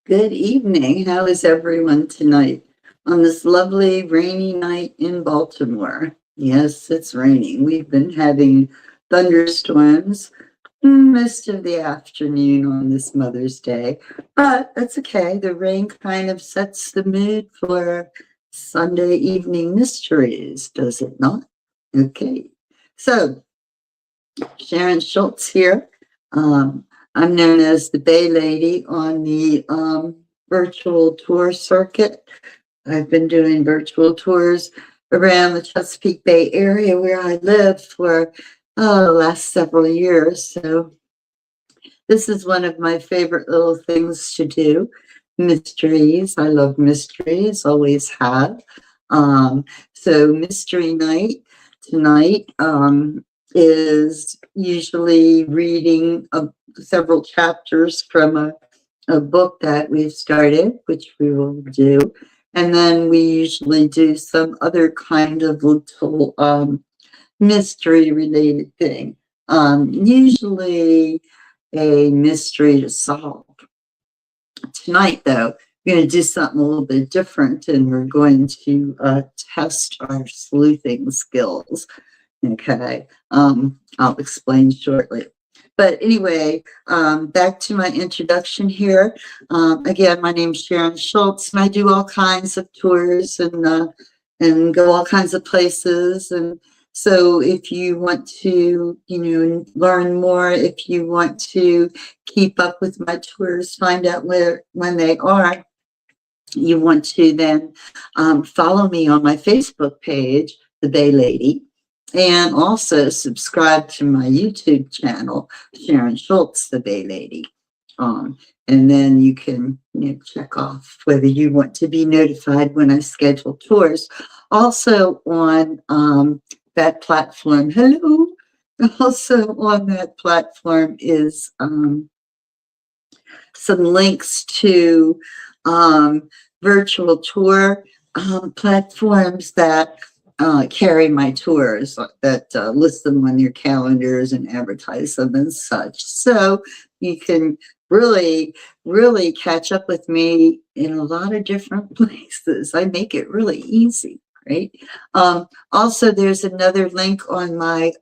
Good evening. How is everyone tonight on this lovely rainy night in Baltimore? Yes, it's raining. We've been having thunderstorms most of the afternoon on this Mother's Day, but that's okay. The rain kind of sets the mood for Sunday evening mysteries, does it not? Okay. So, Sharon Schultz here. Um, I'm known as the Bay Lady on the virtual tour circuit. I've been doing virtual tours around the Chesapeake Bay area where I live for the last several years. So this is one of my favorite little things to do. Mysteries. I love mysteries, always have. So mystery night tonight is usually reading several chapters from a book that we've started, which we will do. And then we usually do some other kind of little mystery related thing. Usually a mystery to solve. Tonight, though, we're going to do something a little bit different, and we're going to test our sleuthing skills. Okay, I'll explain shortly. But anyway, back to my introduction here. Again, my name's Sharon Schultz, and I do all kinds of tours and go all kinds of places. And so if you want to, learn more, if you want to keep up with my tours, find out when they are, you want to then follow me on my Facebook page, The Bay Lady, and also subscribe to my YouTube channel, Sharon Schultz, The Bay Lady. And then you can check off whether you want to be notified when I schedule tours. Also on that platform, hello. Also on that platform is some links to virtual tour platforms that carry my tours, that list them on your calendars and advertise them and such. So you can really catch up with me in a lot of different places. I make it really easy, right? Also, there's another link on my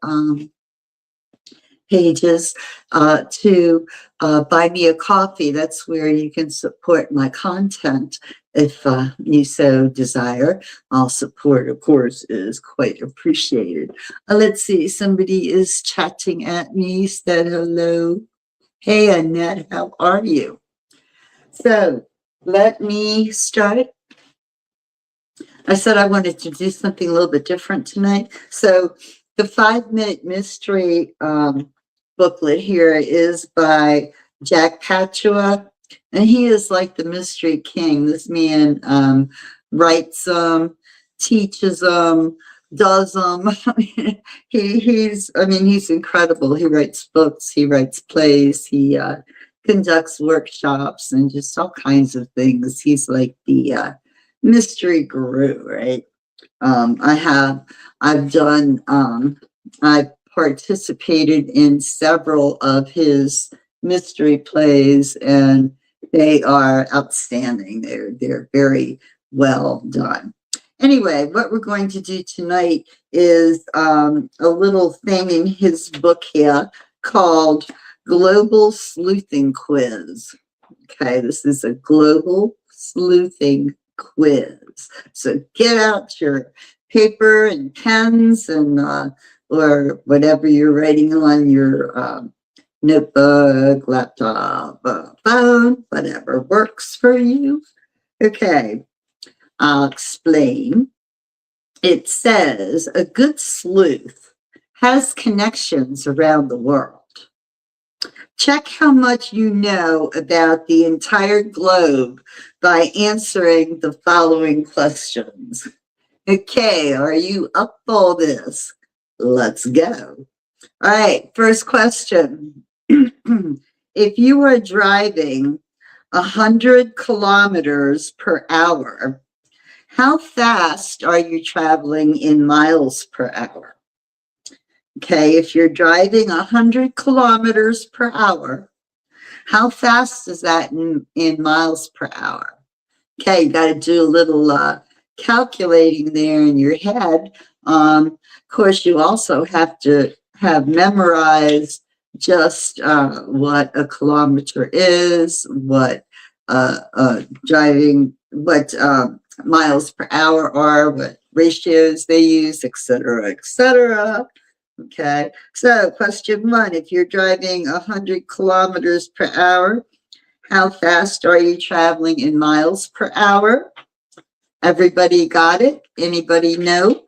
pages to buy me a coffee. That's where you can support my content if you so desire. All support, of course, is quite appreciated. Let's see, somebody is chatting at me, said hello. Hey, Annette, how are you? So let me start. I said I wanted to do something a little bit different tonight. So the 5-minute mystery booklet here is by Jack Patchua, and he is like the mystery king. This man writes them, teaches them, does them. He's incredible. He writes books, he writes plays, he conducts workshops and just all kinds of things. He's like the mystery guru, right? I've participated in several of his mystery plays, and they are outstanding. They're very well done. Anyway, what we're going to do tonight is a little thing in his book here called Global Sleuthing Quiz. Okay, this is a global sleuthing quiz. So get out your paper and pens and or whatever you're writing on your notebook, laptop, phone, whatever works for you. Okay, I'll explain. It says a good sleuth has connections around the world. Check how much you know about the entire globe by answering the following questions. Okay, are you up for this? Let's go. All right, first question. If you are driving 100 kilometers per hour, how fast are you traveling in miles per hour? Okay, if you're driving 100 kilometers per hour, How fast is that in miles per hour? Okay, you got to do a little calculating there in your head. Of course, you also have to have memorized just what a kilometer is, what driving, what miles per hour are, what ratios they use, et cetera, et cetera. Okay, so question one, if you're driving 100 kilometers per hour, how fast are you traveling in miles per hour? Everybody got it? Anybody know?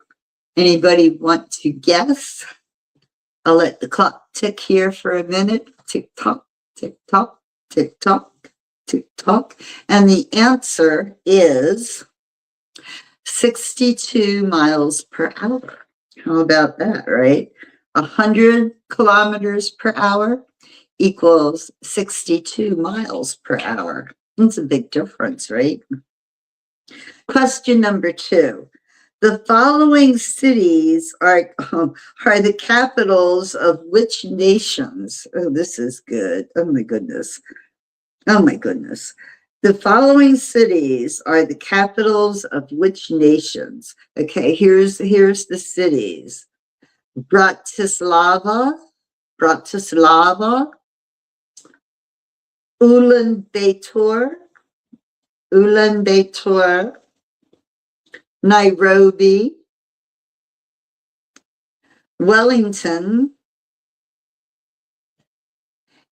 Anybody want to guess? I'll let the clock tick here for a minute. Tick tock, tick tock, tick tock, tick tock. And the answer is 62 miles per hour. How about that, right? 100 kilometers per hour equals 62 miles per hour. That's a big difference, right? Question number 2. The following cities are the capitals of which nations? Oh, this is good. Oh my goodness. Oh my goodness. The following cities are the capitals of which nations? Okay, here's the cities. Bratislava, Ulaanbaatar, Nairobi, Wellington,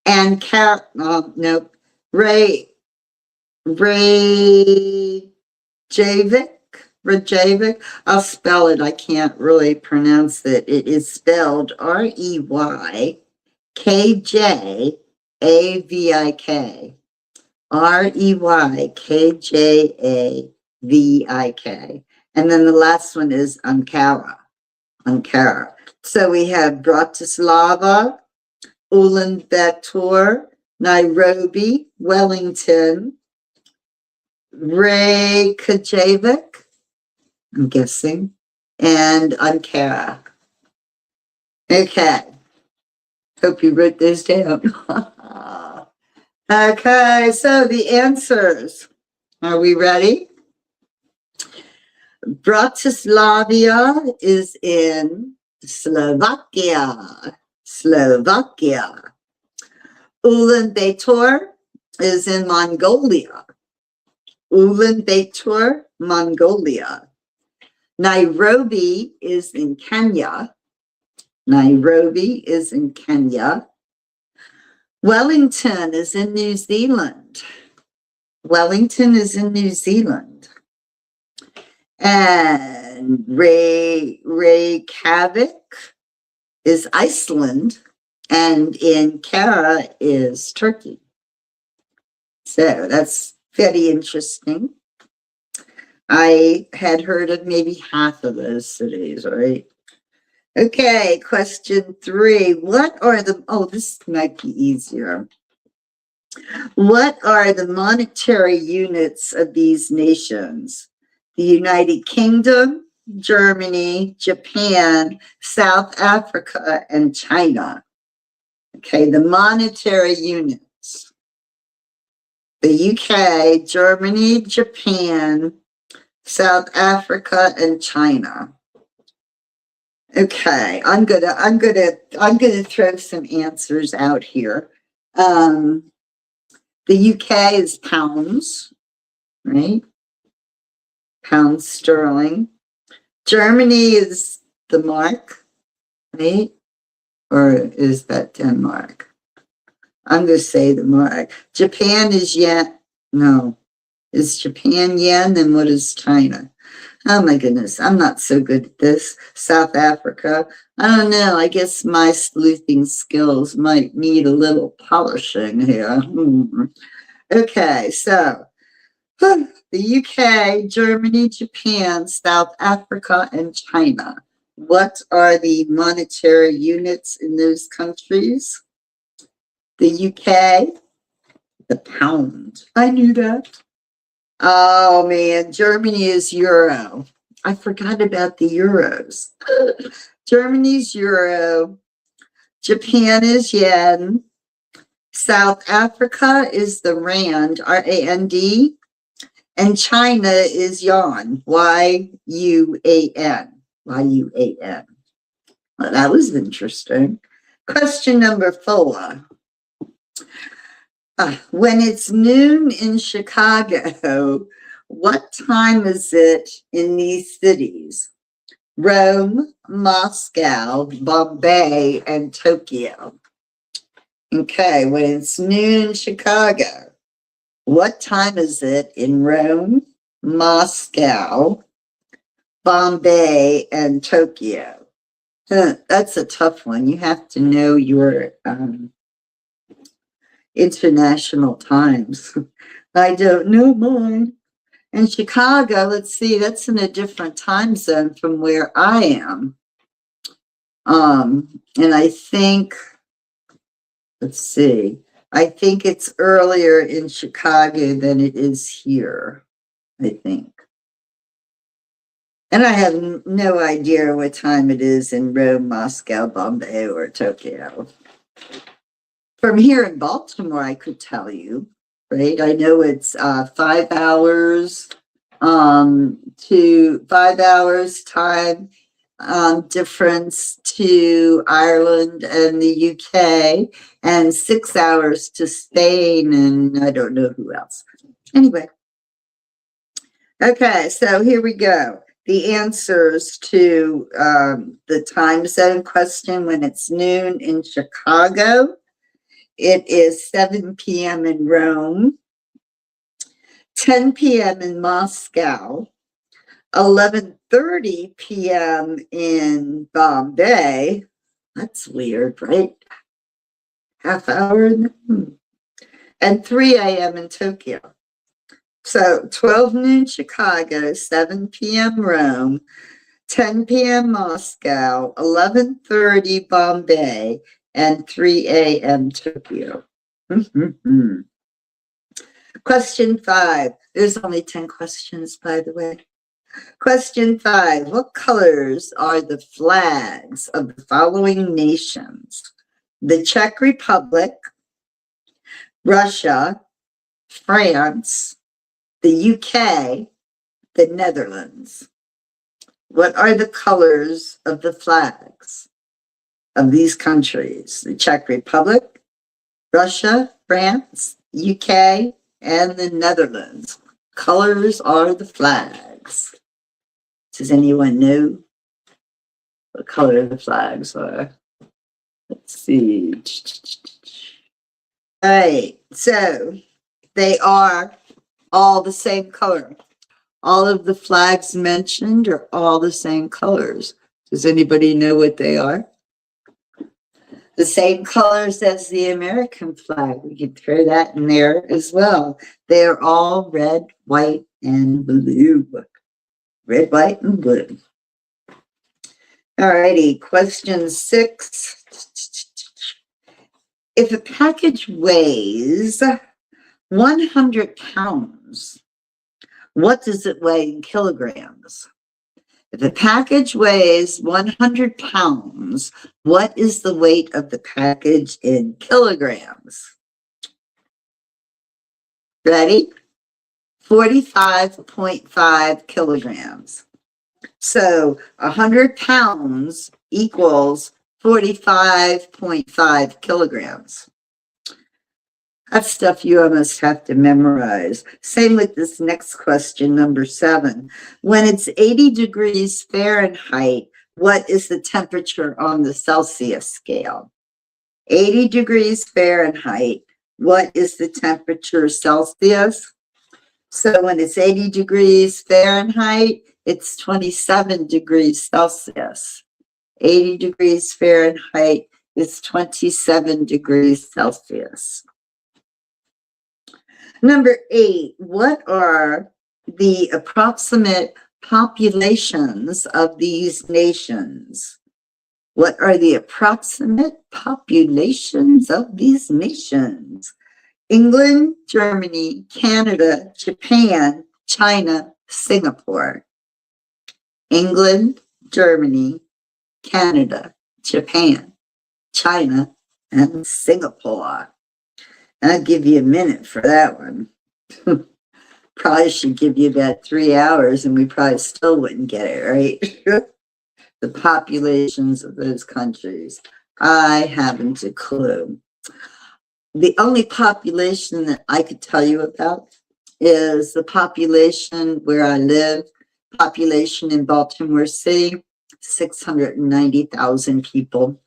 and Reykjavik. I'll spell it. I can't really pronounce it. It is spelled Reykjavik. Reykjavik. And then the last one is Ankara. So we have Bratislava, Ulaanbaatar, Nairobi, Wellington, Reykjavik, I'm guessing, and Ankara. Okay. Hope you wrote those down. Okay, so the answers. Are we ready? Bratislava is in Slovakia. Ulaanbaatar is in Mongolia. Nairobi is in Kenya. Wellington is in New Zealand. And Reykjavik is Iceland, and Ankara is Turkey. So that's very interesting. I had heard of maybe half of those cities, right? Okay, question 3. This might be easier. What are the monetary units of these nations? The United Kingdom, Germany, Japan, South Africa, and China. Okay, the monetary units. The UK, Germany, Japan, South Africa, and China. Okay, I'm gonna throw some answers out here. The UK is pounds, right? Pounds sterling. Germany is the mark, right? Or is that Denmark? I'm going to say the mark. Japan is yen. No. Is Japan yen? Then what is China? Oh my goodness. I'm not so good at this. South Africa. I don't know. I guess my sleuthing skills might need a little polishing here. Okay. So the UK, Germany, Japan, South Africa, and China. What are the monetary units in those countries? The UK, the pound. I knew that. Oh man, Germany is euro. I forgot about the euros. Germany's euro. Japan is yen. South Africa is the Rand, R-A-N-D, and China is Yuan, Y-U-A-N, Y-U-A-N. Well, that was interesting. Question number 4. When it's noon in Chicago, what time is it in these cities? Rome, Moscow, Bombay, and Tokyo. Okay, when it's noon in Chicago, what time is it in Rome, Moscow, Bombay, and Tokyo? That's a tough one. You have to know your international times. I don't know mine. In Chicago, let's see, that's in a different time zone from where I am. And I think, let's see, I think it's earlier in Chicago than it is here, I think. And I have no idea what time it is in Rome, Moscow, Bombay, or Tokyo. From here in Baltimore, I could tell you, right? I know it's 5 hours to 5 hours time difference to Ireland and the UK, and 6 hours to Spain, and I don't know who else. Anyway, okay, so here we go. The answers to the time zone question when it's noon in Chicago. It is 7 p.m. in Rome, 10 p.m. in Moscow, 11:30 p.m. in Bombay. That's weird, right? Half hour. And 3 a.m. in Tokyo. So 12 noon Chicago, 7 p.m. Rome, 10 p.m. Moscow, 11:30 Bombay, and 3 a.m. Tokyo. Question 5. There's only 10 questions, by the way. Question 5. What colors are the flags of the following nations? The Czech Republic, Russia, France, the UK, the Netherlands. What are the colors of the flags of these countries? The Czech Republic, Russia, France, UK, and the Netherlands. Colors are the flags. Does anyone know what color the flags are? Let's see. All right, so they are all the same color. All of the flags mentioned are all the same colors. Does anybody know what they are? The same colors as the American flag. We can throw that in there as well. They're all red, white, and blue. Red, white, and blue. All righty, question 6. If a package weighs 100 pounds, what does it weigh in kilograms? If a package weighs 100 pounds, what is the weight of the package in kilograms? Ready? 45.5 kilograms. So 100 pounds equals 45.5 kilograms. That's stuff you almost have to memorize. Same with this next question, number 7. When it's 80 degrees Fahrenheit, what is the temperature on the Celsius scale? 80 degrees Fahrenheit, what is the temperature Celsius? So when it's 80 degrees Fahrenheit, it's 27 degrees Celsius. 80 degrees Fahrenheit is 27 degrees Celsius. Number 8, what are the approximate populations of these nations? What are the approximate populations of these nations? England, Germany, Canada, Japan, China, Singapore. England, Germany, Canada, Japan, China, and Singapore. I'll give you a minute for that one. Probably should give you about 3 hours and we probably still wouldn't get it right. The populations of those countries. I haven't a clue. The only population that I could tell you about is the population where I live, population in Baltimore City, 690,000 people.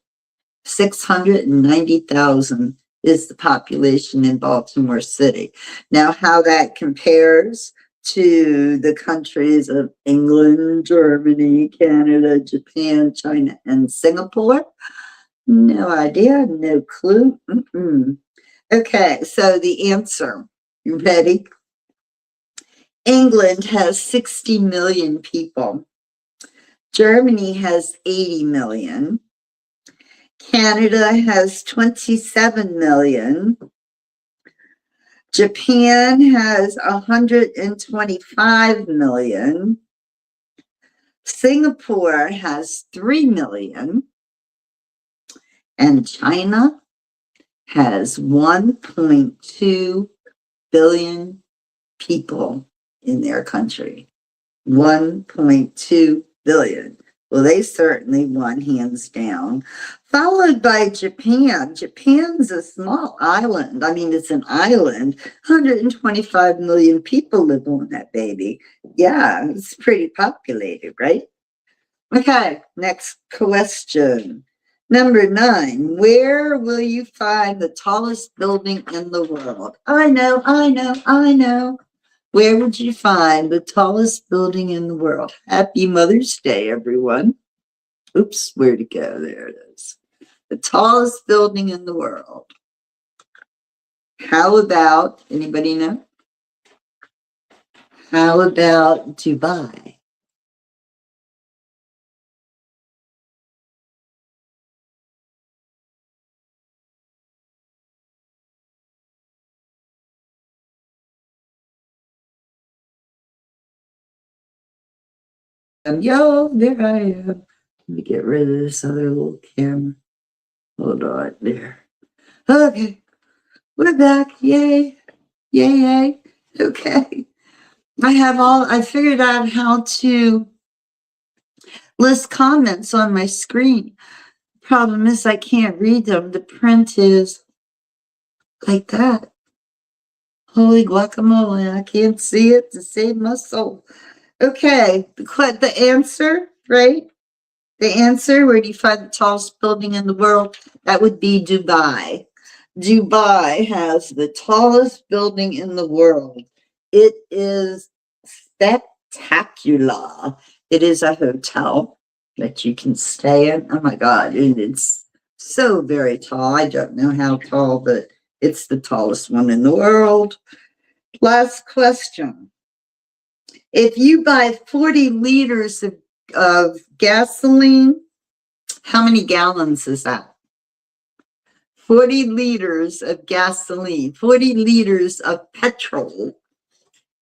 690,000 is the population in Baltimore City. Now, how that compares to the countries of England, Germany, Canada, Japan, China, and Singapore, no idea, no clue. Okay, so the answer, you ready? England has 60 million people. Germany has 80 million. Canada has 27 million. Japan has 125 million. Singapore has 3 million. And China has 1.2 billion people in their country. 1.2 billion. Well, they certainly won hands down. Followed by Japan. Japan's a small island. I mean, it's an island. 125 million people live on that baby. Yeah, it's pretty populated, right? Okay, next question. Number 9, where will you find the tallest building in the world? I know. Where would you find the tallest building in the world? Happy Mother's Day, everyone. Oops, where'd it go? There it is. The tallest building in the world. How about, anybody know? How about Dubai? Yo, there I am. Let me get rid of this other little camera. Hold on there. Okay, we're back. Yay. Yay. Okay. I figured out how to list comments on my screen. Problem is I can't read them. The print is like that. Holy guacamole. I can't see it to save my soul. Okay, the answer, right? The answer, where do you find the tallest building in the world? That would be Dubai. Dubai has the tallest building in the world. It is spectacular. It is a hotel that you can stay in. Oh my God, it's so very tall. I don't know how tall, but it's the tallest one in the world. Last question. If you buy 40 liters of gasoline, how many gallons is that? 40 liters of gasoline, 40 liters of petrol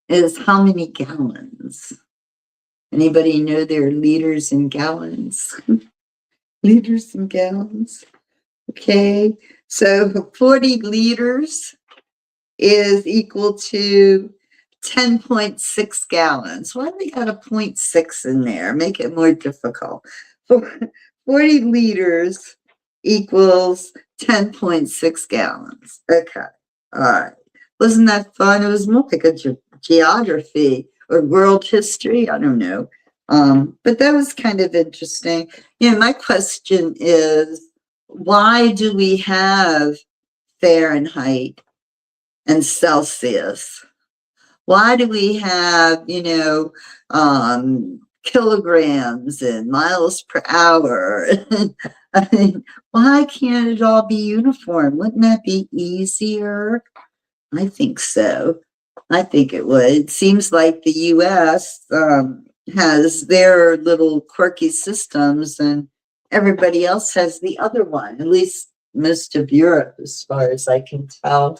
is how many gallons? Anybody know their liters and gallons? Liters and gallons. Okay, so 40 liters is equal to 10.6 gallons. Why do we got a 0.6 in there? Make it more difficult. 40 liters equals 10.6 gallons. Okay. All right. Wasn't that fun? It was more like a geography or world history. I don't know. But that was kind of interesting. My question is, why do we have Fahrenheit and Celsius? Why do we have, kilograms and miles per hour? I mean, why can't it all be uniform? Wouldn't that be easier? I think so. I think it would. It seems like the U.S. Has their little quirky systems and everybody else has the other one, at least most of Europe, as far as I can tell.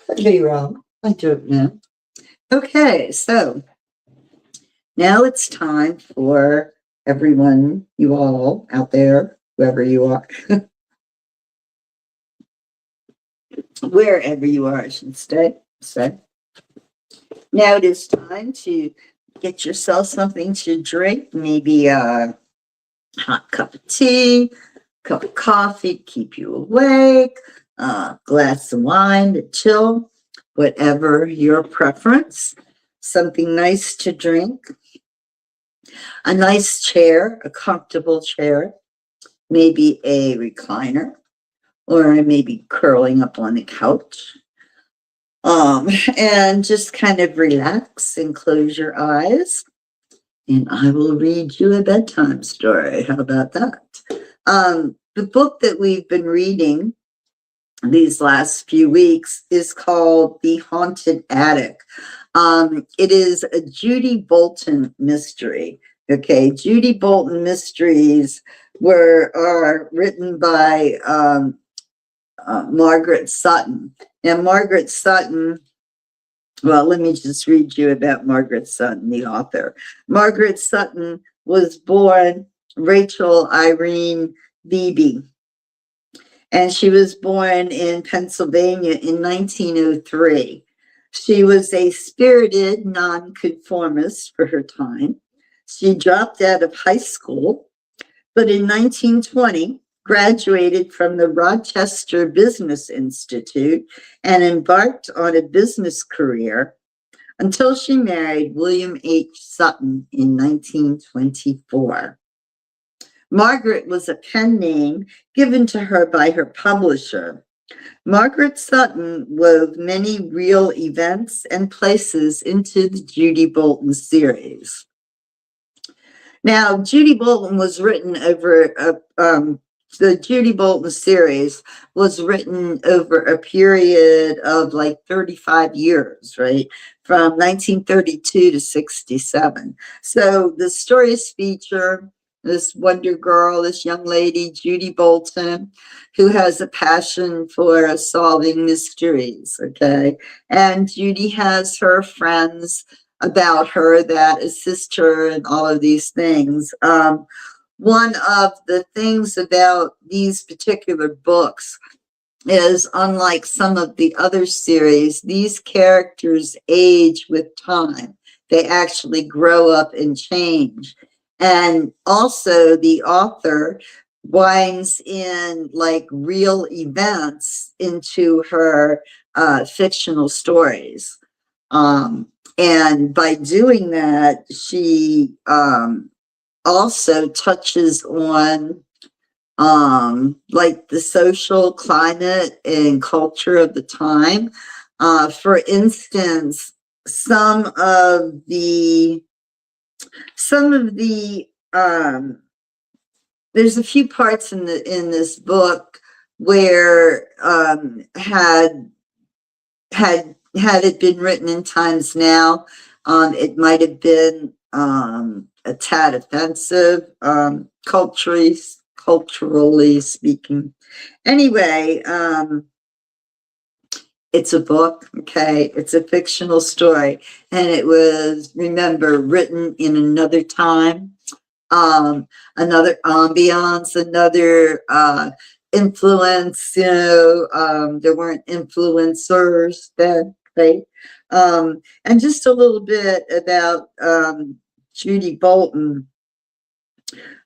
Could be wrong. I don't know. Okay, so now it's time for everyone, you all out there, whoever you are, wherever you are, I should say. Now it is time to get yourself something to drink, maybe a hot cup of tea, cup of coffee to keep you awake, a glass of wine to chill, whatever your preference. Something nice to drink, a nice chair, a comfortable chair, maybe a recliner, or maybe curling up on the couch. And just kind of relax and close your eyes, and I will read you a bedtime story. How about that? The book that we've been reading these last few weeks is called The Haunted Attic. It is a Judy Bolton mystery. Okay, Judy Bolton mysteries are written by Margaret Sutton. Now, Margaret Sutton, well, let me just read you about Margaret Sutton, the author. Margaret Sutton was born Rachel Irene Beebe, and she was born in Pennsylvania in 1903. She was a spirited nonconformist for her time. She dropped out of high school, but in 1920, graduated from the Rochester Business Institute and embarked on a business career until she married William H. Sutton in 1924. Margaret was a pen name given to her by her publisher. Margaret Sutton wove many real events and places into the Judy Bolton series. Now, Judy Bolton was written over the Judy Bolton series was written over a period of like 35 years, right? From 1932 to 67. So the stories feature this wonder girl, this young lady, Judy Bolton, who has a passion for solving mysteries, okay? And Judy has her friends about her that assist her in all of these things. One of the things about these particular books is, unlike some of the other series, these characters age with time. They actually grow up and change. And also the author winds in like real events into her fictional stories. And by doing that, she also touches on like the social climate and culture of the time. For instance, some of the there's a few parts in this book where had it been written in times now, it might have been a tad offensive, culturally speaking. Anyway, it's a book, okay? It's a fictional story, and it was, remember, written in another time, another ambiance, another influence. There weren't influencers then, right? And just a little bit about Judy Bolton.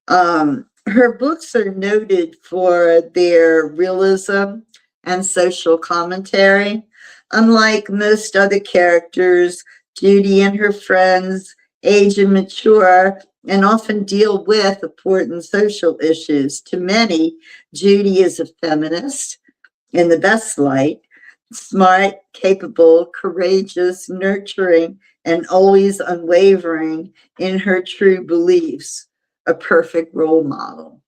Her books are noted for their realism and social commentary. Unlike most other characters, Judy and her friends age and mature and often deal with important social issues. To many, Judy is a feminist in the best light, smart, capable, courageous, nurturing, and always unwavering in her true beliefs, a perfect role model.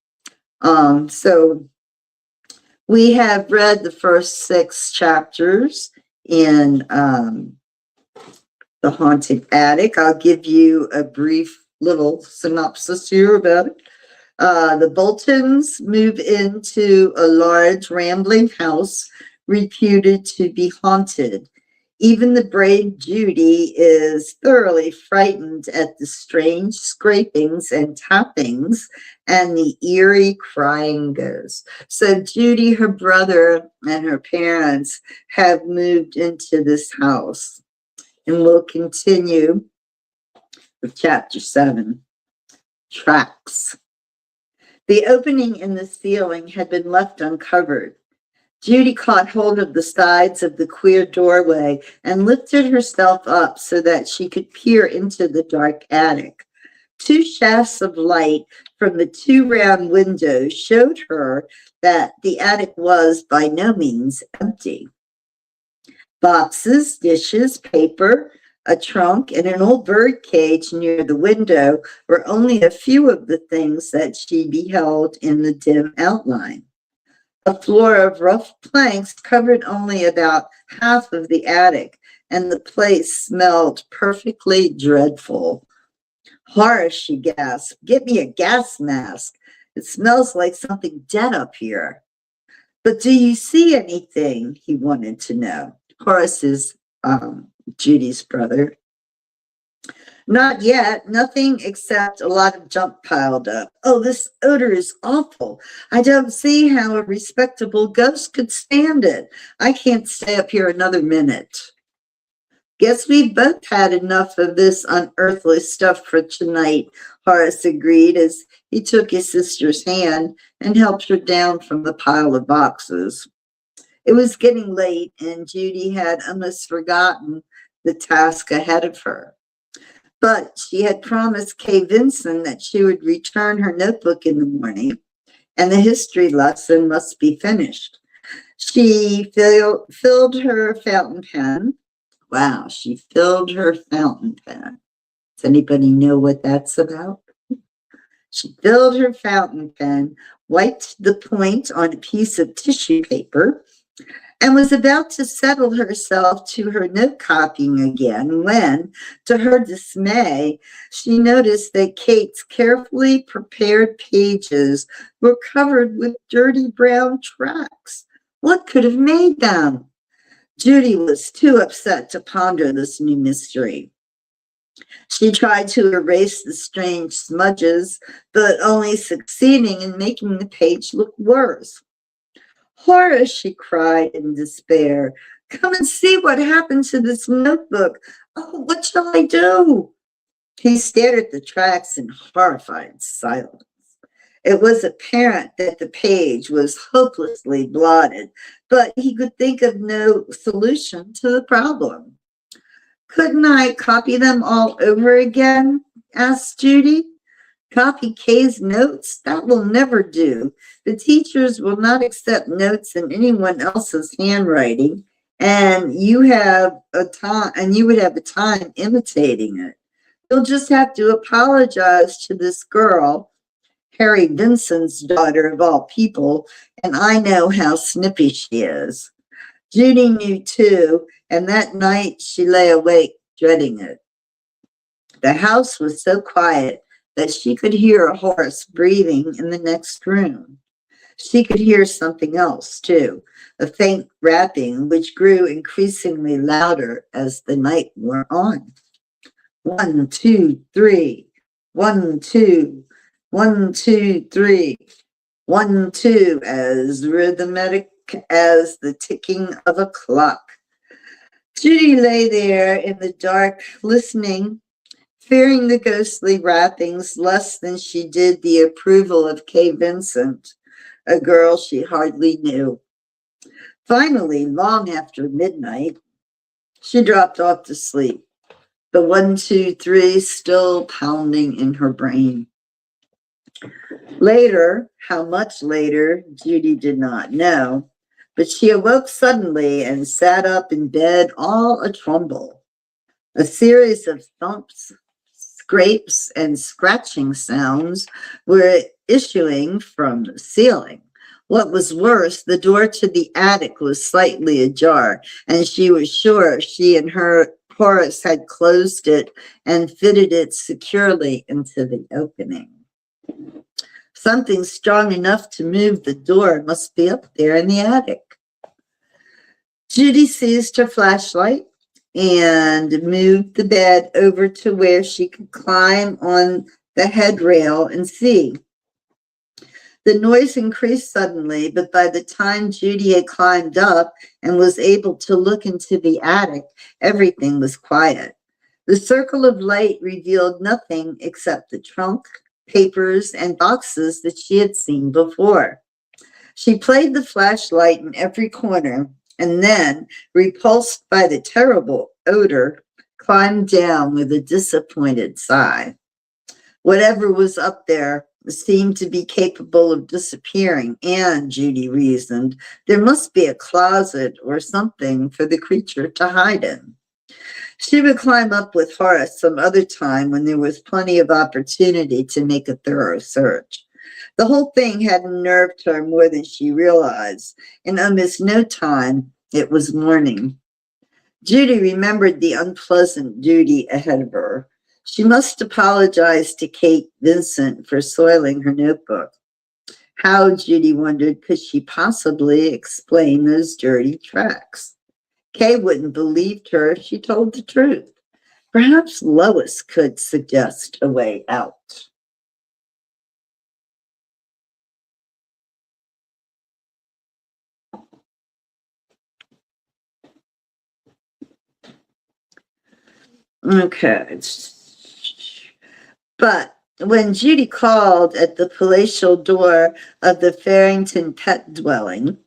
So we have read the first 6 chapters in The Haunted Attic. I'll give you a brief little synopsis here about it. The Boltons move into a large rambling house reputed to be haunted. Even the brave Judy is thoroughly frightened at the strange scrapings and tappings and the eerie crying goes. So Judy, her brother, and her parents have moved into this house. And we'll continue with chapter 7, Tracks. The opening in the ceiling had been left uncovered. Judy caught hold of the sides of the queer doorway and lifted herself up so that she could peer into the dark attic. 2 shafts of light from the 2 round windows showed her that the attic was by no means empty. Boxes, dishes, paper, a trunk, and an old bird cage near the window were only a few of the things that she beheld in the dim outline. A floor of rough planks covered only about half of the attic, and the place smelled perfectly dreadful. Horace, she gasped, get me a gas mask. It smells like something dead up here. But do you see anything? He wanted to know. Horace is Judy's brother. Not yet, nothing except a lot of junk piled up. Oh, this odor is awful. I don't see how a respectable ghost could stand it. I can't stay up here another minute. Guess we've both had enough of this unearthly stuff for tonight, Horace agreed as he took his sister's hand and helped her down from the pile of boxes. It was getting late, and Judy had almost forgotten the task ahead of her. But she had promised Kay Vinson that she would return her notebook in the morning, and the history lesson must be finished. She filled her fountain pen. Wow, she filled her fountain pen. Does anybody know what that's about? She filled her fountain pen, wiped the point on a piece of tissue paper, and was about to settle herself to her note copying again when, to her dismay, she noticed that Kate's carefully prepared pages were covered with dirty brown tracks. What could have made them? Judy was too upset to ponder this new mystery. She tried to erase the strange smudges, but only succeeding in making the page look worse. Horace, she cried in despair, come and see what happened to this notebook. Oh, what shall I do? He stared at the tracks in horrified silence. It was apparent that the page was hopelessly blotted, but he could think of no solution to the problem. Couldn't I copy them all over again? Asked Judy. Copy Kay's notes? That will never do. The teachers will not accept notes in anyone else's handwriting, and you would have a time imitating it. You'll just have to apologize to this girl, Harry Vinson's daughter of all people, and I know how snippy she is. Judy knew too, and that night she lay awake dreading it. The house was so quiet that she could hear a horse breathing in the next room. She could hear something else too, a faint rapping which grew increasingly louder as the night wore on. 1, 2, 3, 1, 2, 1, 2, 3, 1, 2, as rhythmic as the ticking of a clock. Judy lay there in the dark, listening, fearing the ghostly rappings less than she did the approval of Kay Vincent, a girl she hardly knew. Finally, long after midnight, she dropped off to sleep, the 1, 2, 3 still pounding in her brain. Later, how much later, Judy did not know, but she awoke suddenly and sat up in bed all a tremble. A series of thumps, scrapes, and scratching sounds were issuing from the ceiling. What was worse, the door to the attic was slightly ajar, and she was sure she and Horace had closed it and fitted it securely into the opening. Something strong enough to move the door must be up there in the attic. Judy seized her flashlight and moved the bed over to where she could climb on the headrail and see. The noise increased suddenly, but by the time Judy had climbed up and was able to look into the attic, everything was quiet. The circle of light revealed nothing except the trunk, papers, and boxes that she had seen before. She played the flashlight in every corner and then, repulsed by the terrible odor, climbed down with a disappointed sigh. Whatever was up there seemed to be capable of disappearing, and, Judy reasoned, there must be a closet or something for the creature to hide in. She would climb up with Horace some other time when there was plenty of opportunity to make a thorough search. The whole thing had unnerved her more than she realized. In almost no time, it was morning. Judy remembered the unpleasant duty ahead of her. She must apologize to Kate Vincent for soiling her notebook. How, Judy wondered, could she possibly explain those dirty tracks? Kay wouldn't believe her if she told the truth. Perhaps Lois could suggest a way out. Okay. But when Judy called at the palatial door of the Farrington pet dwelling,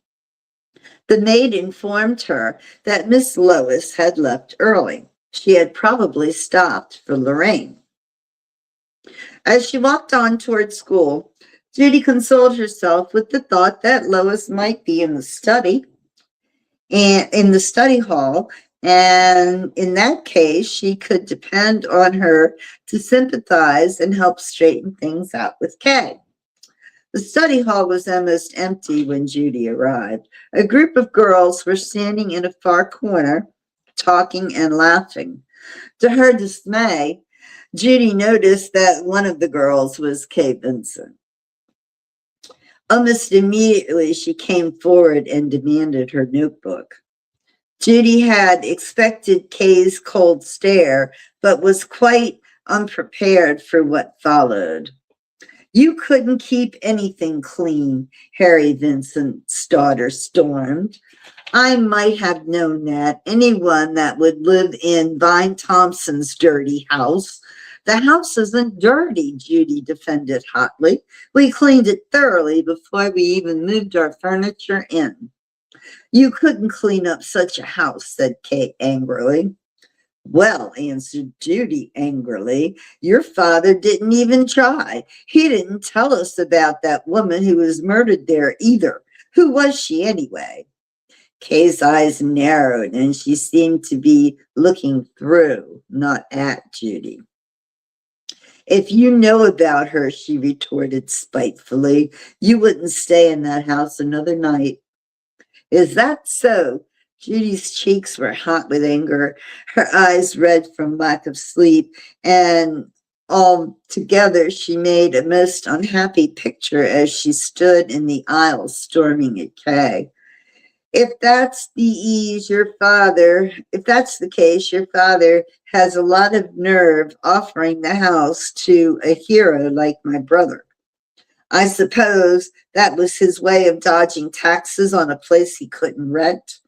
the maid informed her that Miss Lois had left early. She had probably stopped for Lorraine. As she walked on toward school, Judy consoled herself with the thought that Lois might be in the study and in the study hall, and in that case, she could depend on her to sympathize and help straighten things out with Kay. The study hall was almost empty when Judy arrived. A group of girls were standing in a far corner, talking and laughing. To her dismay, Judy noticed that one of the girls was Kay Vincent. Almost immediately, she came forward and demanded her notebook. Judy had expected Kay's cold stare, but was quite unprepared for what followed. You couldn't keep anything clean, Harry Vincent's daughter stormed. I might have known that. Anyone that would live in Vine Thompson's dirty house. The house isn't dirty, Judy defended hotly. We cleaned it thoroughly before we even moved our furniture in. You couldn't clean up such a house, said Kate angrily. Well, answered Judy angrily, your father didn't even try. He didn't tell us about that woman who was murdered there either. Who was she anyway? Kay's eyes narrowed and she seemed to be looking through, not at Judy. If you know about her, she retorted spitefully, you wouldn't stay in that house another night. Is that so? Judy's cheeks were hot with anger, her eyes red from lack of sleep, and altogether she made a most unhappy picture as she stood in the aisle storming at Kay. If that's the case, your father has a lot of nerve offering the house to a hero like my brother. I suppose that was his way of dodging taxes on a place he couldn't rent.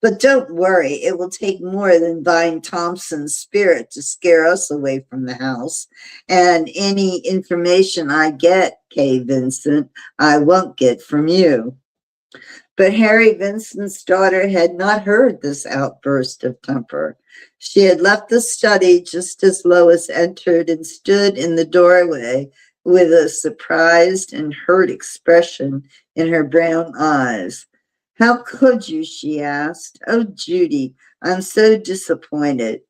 But don't worry, it will take more than Vine Thompson's spirit to scare us away from the house. And any information I get, Kay Vincent, I won't get from you. But Harry Vincent's daughter had not heard this outburst of temper. She had left the study just as Lois entered and stood in the doorway with a surprised and hurt expression in her brown eyes. How could you? She asked. Oh, Judy, I'm so disappointed.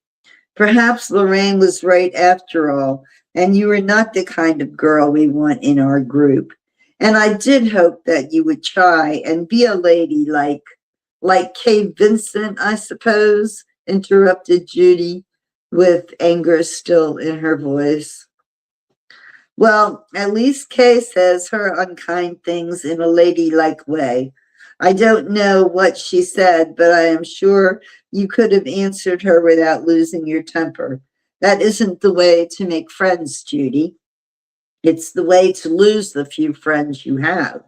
Perhaps Lorraine was right after all, and you are not the kind of girl we want in our group. And I did hope that you would try and be a lady like Kay Vincent, I suppose, interrupted Judy with anger still in her voice. Well, at least Kay says her unkind things in a ladylike way. I don't know what she said, but I am sure you could have answered her without losing your temper. That isn't the way to make friends, Judy. It's the way to lose the few friends you have.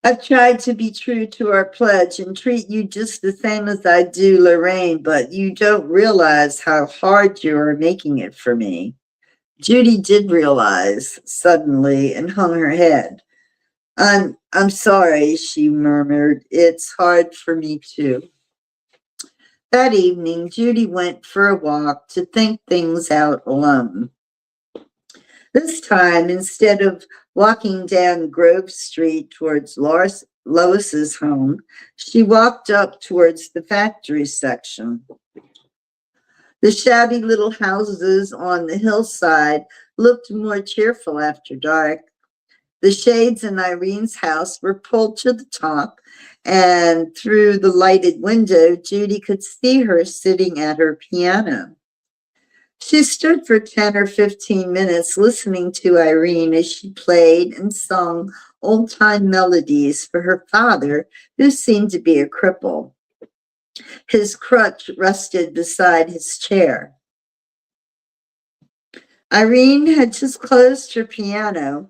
I've tried to be true to our pledge and treat you just the same as I do Lorraine, but you don't realize how hard you are making it for me. Judy did realize suddenly and hung her head. I'm sorry, she murmured. It's hard for me too. That evening, Judy went for a walk to think things out alone. This time, instead of walking down Grove Street towards Lois's home, she walked up towards the factory section. The shabby little houses on the hillside looked more cheerful after dark. The shades in Irene's house were pulled to the top, and through the lighted window, Judy could see her sitting at her piano. She stood for 10 or 15 minutes listening to Irene as she played and sung old-time melodies for her father, who seemed to be a cripple. His crutch rested beside his chair. Irene had just closed her piano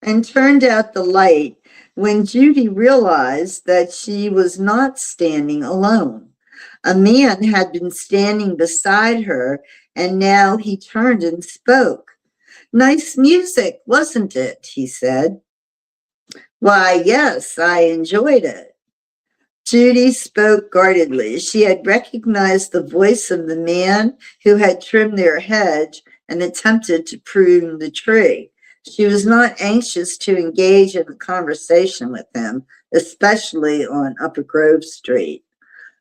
and turned out the light when Judy realized that she was not standing alone. A man had been standing beside her, and now he turned and spoke. "Nice music, wasn't it?" he said. "Why, yes, I enjoyed it." Judy spoke guardedly. She had recognized the voice of the man who had trimmed their hedge and attempted to prune the tree. She was not anxious to engage in a conversation with him, especially on Upper Grove Street.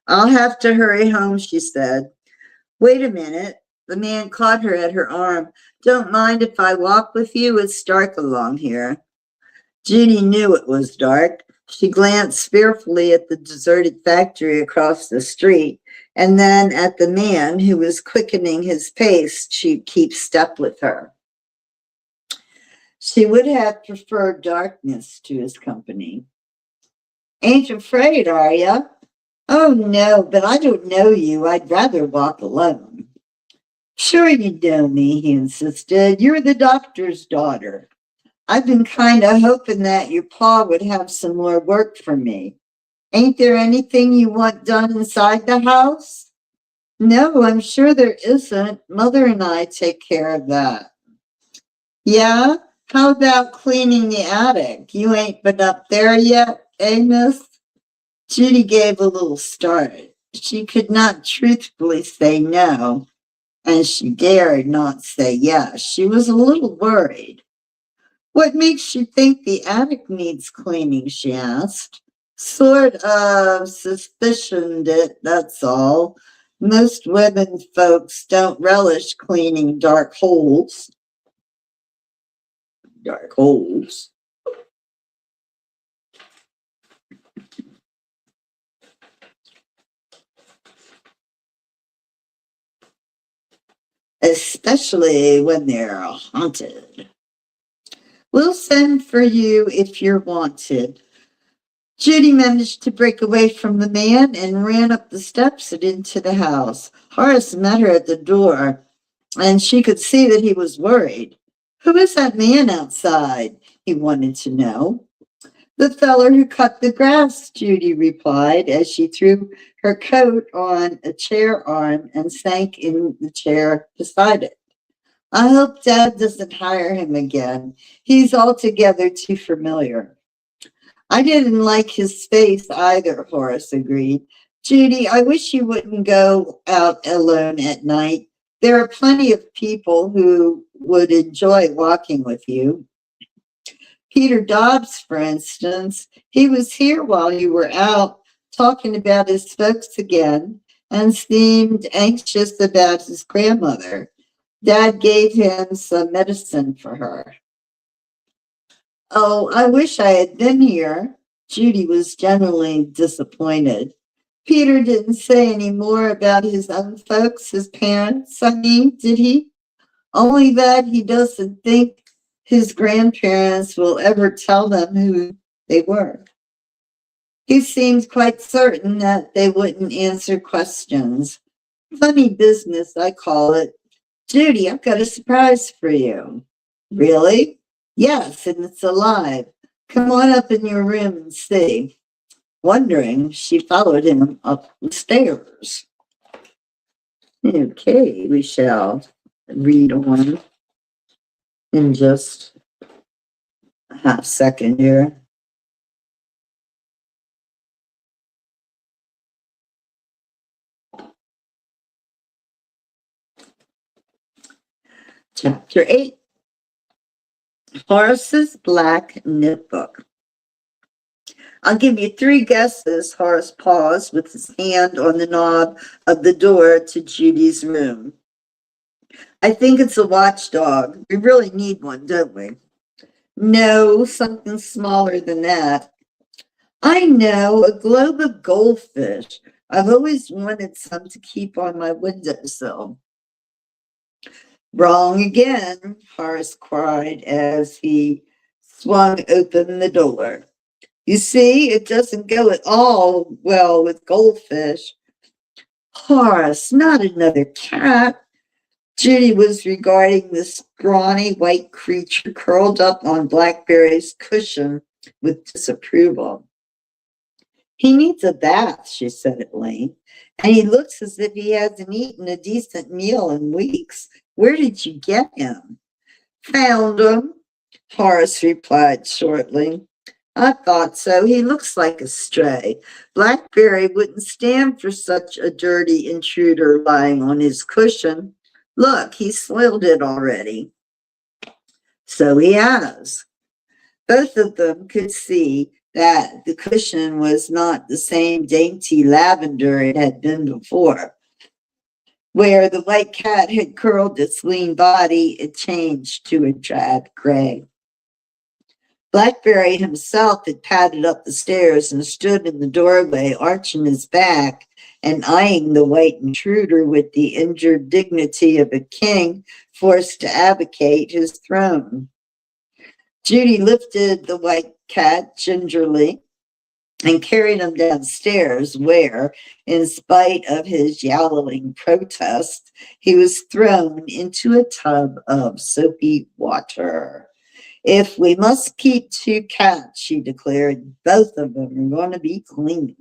"I'll have to hurry home," she said. "Wait a minute." The man caught her at her arm. "Don't mind if I walk with you? It's dark along here." Judy knew it was dark. She glanced fearfully at the deserted factory across the street, and then at the man who was quickening his pace to keep step with her. She would have preferred darkness to his company. "Ain't afraid, are ya?" "Oh, no, but I don't know you. I'd rather walk alone." "Sure you know me," he insisted. "You're the doctor's daughter. I've been kind of hoping that your pa would have some more work for me. Ain't there anything you want done inside the house?" "No, I'm sure there isn't. Mother and I take care of that." "Yeah? How about cleaning the attic? You ain't been up there yet, eh, miss?" Judy gave a little start. She could not truthfully say no, and she dared not say yes. She was a little worried. "What makes you think the attic needs cleaning?" she asked. "Sort of suspicioned it, that's all. Most women folks don't relish cleaning dark holes." Dark holes. Especially when they're haunted. "We'll send for you if you're wanted." Judy managed to break away from the man and ran up the steps and into the house. Horace met her at the door, and she could see that he was worried. "Who is that man outside?" he wanted to know. "The feller who cut the grass," Judy replied as she threw her coat on a chair arm and sank in the chair beside it. "I hope Dad doesn't hire him again. He's altogether too familiar." "I didn't like his face either," Horace agreed. "Judy, I wish you wouldn't go out alone at night. There are plenty of people who would enjoy walking with you. Peter Dobbs, for instance. He was here while you were out talking about his folks again and seemed anxious about his grandmother. Dad gave him some medicine for her." "Oh, I wish I had been here." Judy was genuinely disappointed. "Peter didn't say any more about his own folks, his parents, I mean, did he? Only that he doesn't think his grandparents will ever tell them who they were." He seemed quite certain that they wouldn't answer questions. Funny business, I call it. Judy, I've got a surprise for you. Really? Yes, and it's alive. Come on up in your room and see. Wondering, she followed him up the stairs. Okay, we shall read on in just a half second here. Chapter 8, Horace's Black Notebook. I'll give you 3 guesses. Horace paused with his hand on the knob of the door to Judy's room. I think it's a watchdog. We really need one, don't we? No, something smaller than that. I know, a globe of goldfish. I've always wanted some to keep on my windowsill. Wrong again, Horace cried as he swung open the door. You see, it doesn't go at all well with goldfish. Horace, not another cat. Judy was regarding the scrawny white creature curled up on Blackberry's cushion with disapproval. He needs a bath, she said at length, and he looks as if he hasn't eaten a decent meal in weeks. Where did you get him? Found him, Horace replied shortly. I thought so. He looks like a stray. Blackberry wouldn't stand for such a dirty intruder lying on his cushion. Look, he soiled it already. So he has. Both of them could see that the cushion was not the same dainty lavender it had been before. Where the white cat had curled its lean body, it changed to a drab gray. Blackberry himself had padded up the stairs and stood in the doorway, arching his back and eyeing the white intruder with the injured dignity of a king forced to abdicate his throne. Judy lifted the white cat gingerly and carried him downstairs where, in spite of his yowling protest, he was thrown into a tub of soapy water. If we must keep 2 cats, she declared, both of them are going to be clean.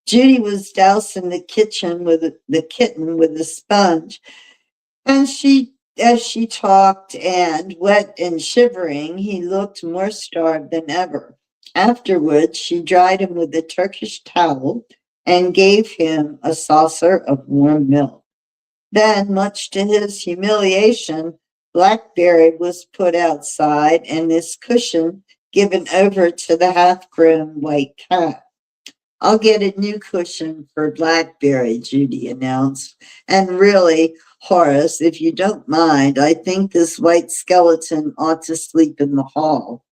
Judy was dousing the kitten with a sponge, and as she talked, and wet and shivering, he looked more starved than ever. Afterwards, she dried him with a Turkish towel and gave him a saucer of warm milk. Then, much to his humiliation, Blackberry was put outside and his cushion given over to the half-grown white cat. I'll get a new cushion for Blackberry, Judy announced. And really, Horace, if you don't mind, I think this white skeleton ought to sleep in the hall.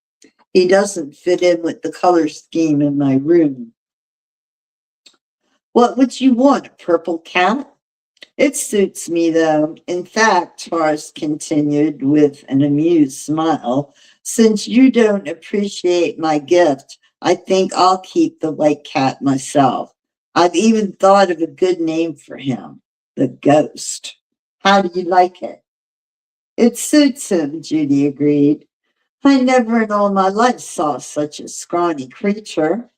He doesn't fit in with the color scheme in my room. What would you want, a purple cat? It suits me, though. In fact, Horace continued with an amused smile, since you don't appreciate my gift, I think I'll keep the white cat myself. I've even thought of a good name for him, the Ghost. How do you like it? It suits him, Judy agreed. I never in all my life saw such a scrawny creature.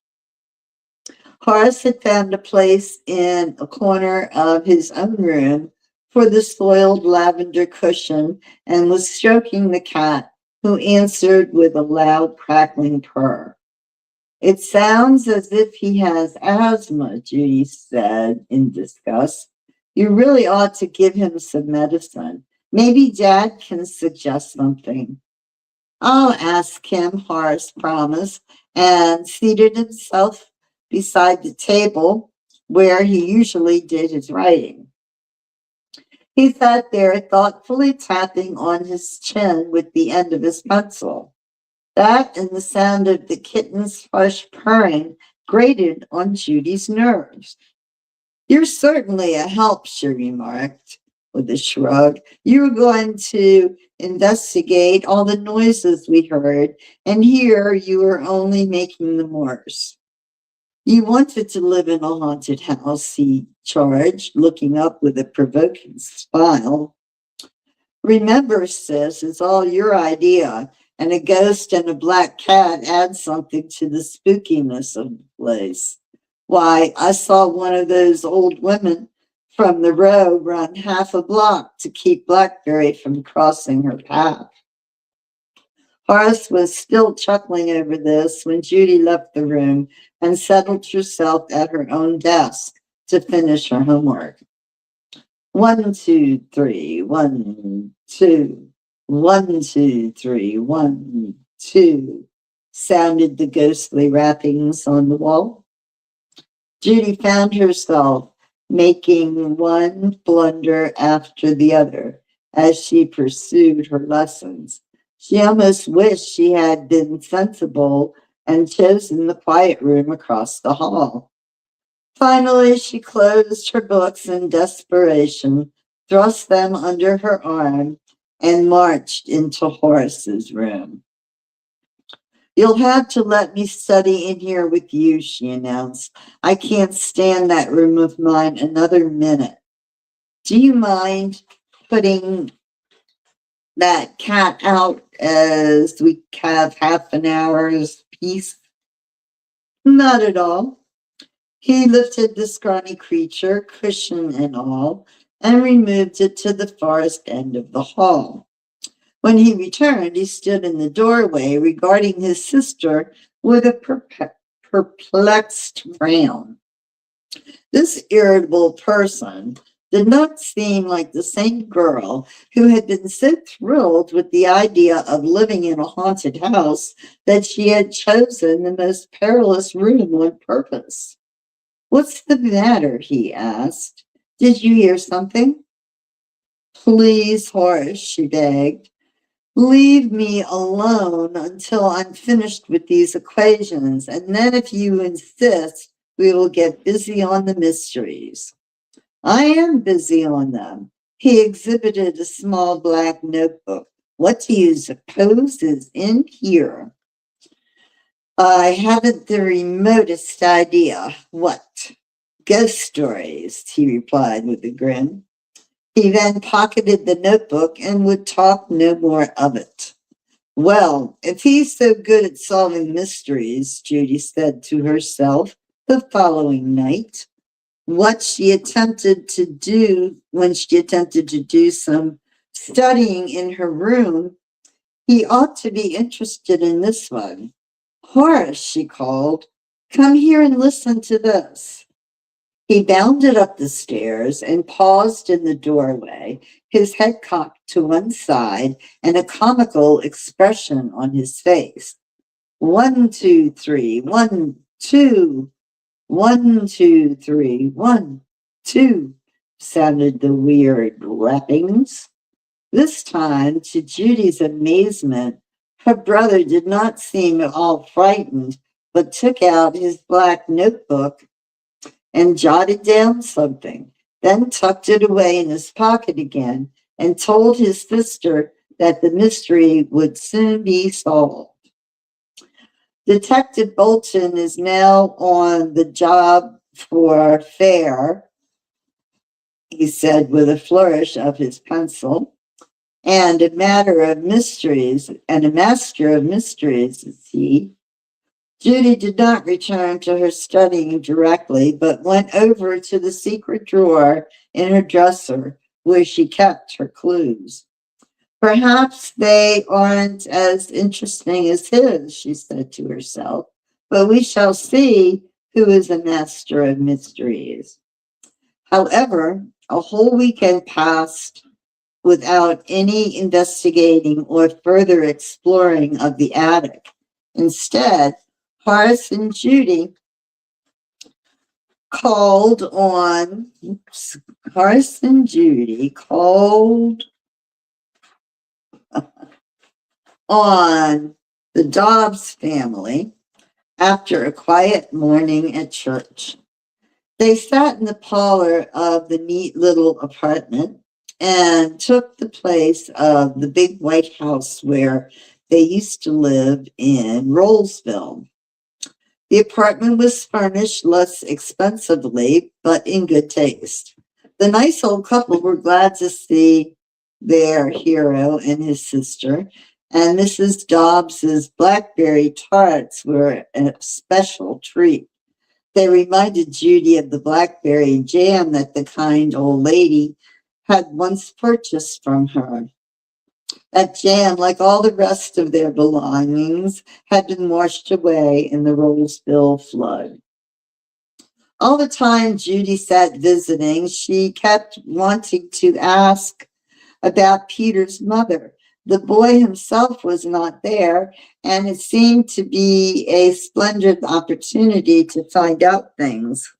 Horace had found a place in a corner of his own room for the soiled lavender cushion and was stroking the cat, who answered with a loud crackling purr. It sounds as if he has asthma, Judy said in disgust. You really ought to give him some medicine. Maybe Dad can suggest something. I'll ask him, Horace promised, and seated himself beside the table where he usually did his writing. He sat there thoughtfully tapping on his chin with the end of his pencil. That and the sound of the kitten's harsh purring grated on Judy's nerves. You're certainly a help, she remarked with a shrug. You were going to investigate all the noises we heard, and here you are only making them worse. You wanted to live in a haunted house, he charged, looking up with a provoking smile. Remember, sis, it's all your idea, and a ghost and a black cat add something to the spookiness of the place. Why, I saw one of those old women from the row run half a block to keep Blackberry from crossing her path. Horace was still chuckling over this when Judy left the room and settled herself at her own desk to finish her homework. 1, 2, 3, 1, 2, 1, 2, 3, 1, 2, sounded the ghostly rappings on the wall. Judy found herself making one blunder after the other as she pursued her lessons. She almost wished she had been sensible and chosen the quiet room across the hall. Finally, she closed her books in desperation, thrust them under her arm, and marched into Horace's room. You'll have to let me study in here with you, she announced. I can't stand that room of mine another minute. Do you mind putting that cat out as we have half an hour's peace? Not at all. He lifted the scrawny creature, cushion and all, and removed it to the farthest end of the hall. When he returned, he stood in the doorway regarding his sister with a perplexed frown. This irritable person did not seem like the same girl who had been so thrilled with the idea of living in a haunted house that she had chosen the most perilous room on purpose. What's the matter? He asked. Did you hear something? Please, Horace, she begged. Leave me alone until I'm finished with these equations, and then if you insist, we will get busy on the mysteries. I am busy on them. He exhibited a small black notebook. What do you suppose is in here? I haven't the remotest idea. What? Ghost stories, he replied with a grin. He then pocketed the notebook and would talk no more of it. Well, if he's so good at solving mysteries, Judy said to herself the following night, what she attempted to do when she attempted to do some studying in her room, he ought to be interested in this one. Horace, she called, come here and listen to this. He bounded up the stairs and paused in the doorway, his head cocked to one side and a comical expression on his face. 1, 2, 3, 1, 2, 1, 2, 3, 1, 2, sounded the weird rappings. This time, to Judy's amazement, her brother did not seem at all frightened, but took out his black notebook and jotted down something, then tucked it away in his pocket again and told his sister that the mystery would soon be solved. Detective Bolton is now on the job for fair, he said with a flourish of his pencil, and a master of mysteries is he. Judy did not return to her studying directly, but went over to the secret drawer in her dresser where she kept her clues. Perhaps they aren't as interesting as his, she said to herself, but we shall see who is a master of mysteries. However, a whole weekend passed without any investigating or further exploring of the attic. Instead, Horace and Judy called on the Dobbs family after a quiet morning at church. They sat in the parlor of the neat little apartment and took the place of the big white house where they used to live in Rollsville. The apartment was furnished less expensively, but in good taste. The nice old couple were glad to see their hero and his sister, and Mrs. Dobbs's blackberry tarts were a special treat. They reminded Judy of the blackberry jam that the kind old lady had once purchased from her. That jam, like all the rest of their belongings, had been washed away in the Roseville flood. All the time Judy sat visiting, she kept wanting to ask about Peter's mother. The boy himself was not there, and it seemed to be a splendid opportunity to find out things.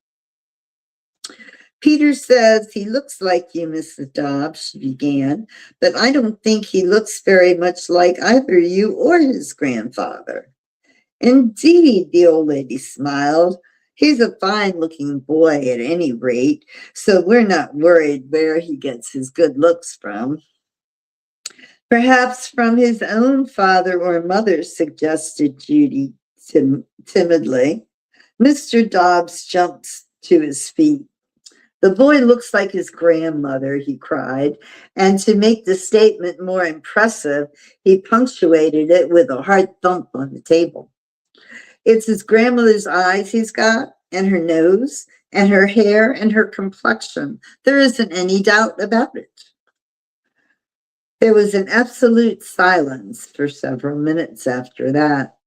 Peter says he looks like you, Mrs. Dobbs, she began, but I don't think he looks very much like either you or his grandfather. Indeed, the old lady smiled. He's a fine-looking boy at any rate, so we're not worried where he gets his good looks from. Perhaps from his own father or mother, suggested Judy timidly. Mr. Dobbs jumped to his feet. The boy looks like his grandmother, he cried, and to make the statement more impressive, he punctuated it with a hard thump on the table. It's his grandmother's eyes he's got, and her nose, and her hair, and her complexion. There isn't any doubt about it. There was an absolute silence for several minutes after that.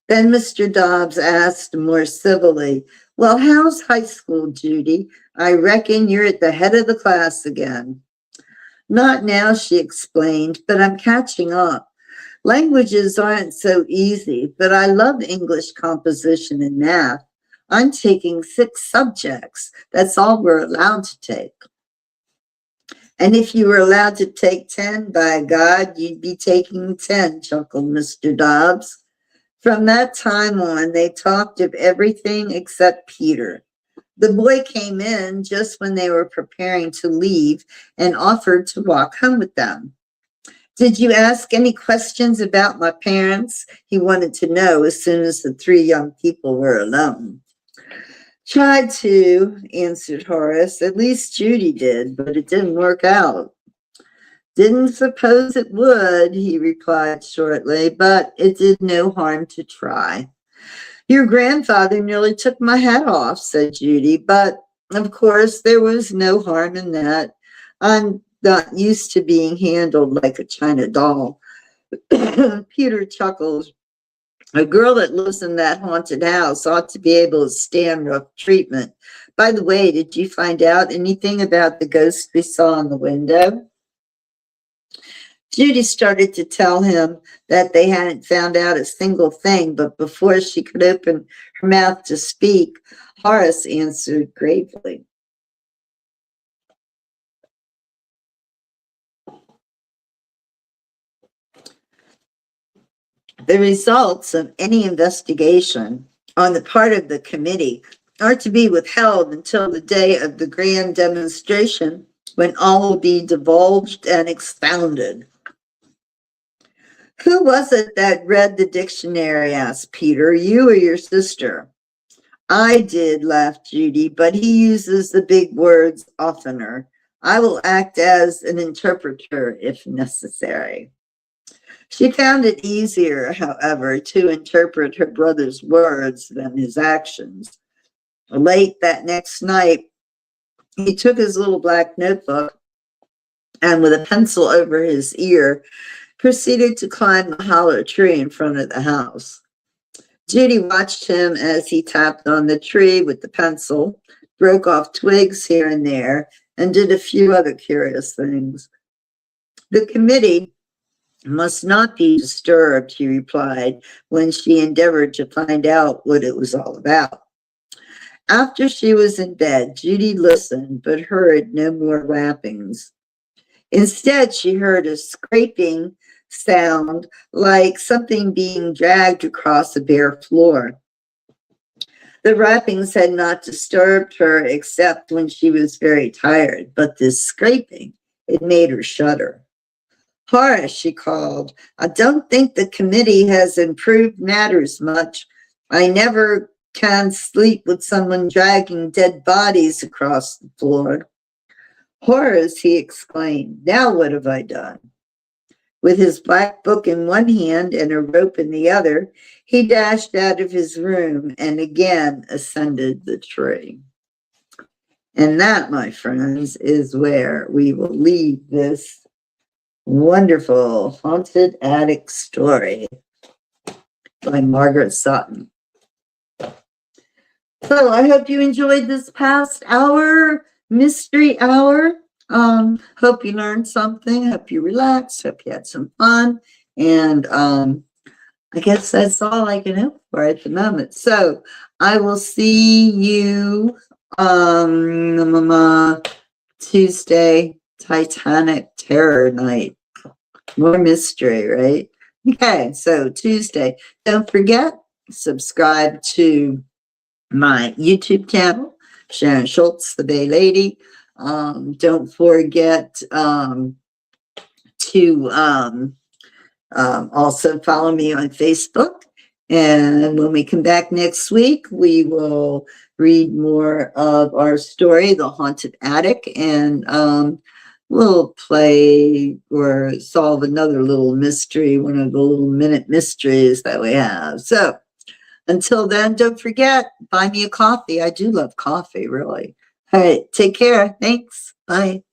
Then Mr. Dobbs asked more civilly, well, how's high school, Judy? I reckon you're at the head of the class again. Not now, she explained, but I'm catching up. Languages aren't so easy, but I love English composition and math. I'm taking 6 subjects. That's all we're allowed to take. And if you were allowed to take 10, by God, you'd be taking 10, chuckled Mr. Dobbs. From that time on, they talked of everything except Peter. The boy came in just when they were preparing to leave and offered to walk home with them. Did you ask any questions about my parents? He wanted to know as soon as the 3 young people were alone. Tried to, answered Horace. At least Judy did, but it didn't work out. Didn't suppose it would, he replied shortly, but it did no harm to try. Your grandfather nearly took my hat off, said Judy, but of course there was no harm in that. I'm not used to being handled like a china doll. Peter chuckled. A girl that lives in that haunted house ought to be able to stand rough treatment. By the way, did you find out anything about the ghost we saw in the window? Judy started to tell him that they hadn't found out a single thing, but before she could open her mouth to speak, Horace answered gravely. The results of any investigation on the part of the committee are to be withheld until the day of the grand demonstration, when all will be divulged and expounded. Who was it that read the dictionary? Asked Peter. You or your sister? I did, laughed Judy, but he uses the big words oftener. I will act as an interpreter if necessary. She found it easier, however, to interpret her brother's words than his actions. Late that next night, he took his little black notebook and with a pencil over his ear, proceeded to climb the hollow tree in front of the house. Judy watched him as he tapped on the tree with the pencil, broke off twigs here and there, and did a few other curious things. The committee must not be disturbed, he replied, when she endeavored to find out what it was all about. After she was in bed, Judy listened but heard no more rappings. Instead, she heard a scraping sound like something being dragged across a bare floor. The rappings had not disturbed her except when she was very tired, but this scraping, it made her shudder. Horace, she called, I don't think the committee has improved matters much. I never Can't sleep with someone dragging dead bodies across the floor. Horrors, he exclaimed. Now what have I done? With his black book in one hand and a rope in the other, he dashed out of his room and again ascended the tree. And that, my friends, is where we will leave this wonderful haunted attic story by Margaret Sutton. So I hope you enjoyed this past hour, mystery hour. Hope you learned something. Hope you relaxed. Hope you had some fun. And I guess that's all I can hope for at the moment. So I will see you Tuesday, Titanic Terror Night. More mystery, right? Okay, so Tuesday. Don't forget, subscribe to my YouTube channel, Sharon Schultz, the Bay Lady. Don't forget to also follow me on Facebook. And when we come back next week, we will read more of our story, The Haunted Attic, and we'll play or solve another little mystery, one of the little minute mysteries that we have. So until then, don't forget, buy me a coffee. I do love coffee, really. All right, take care. Thanks. Bye.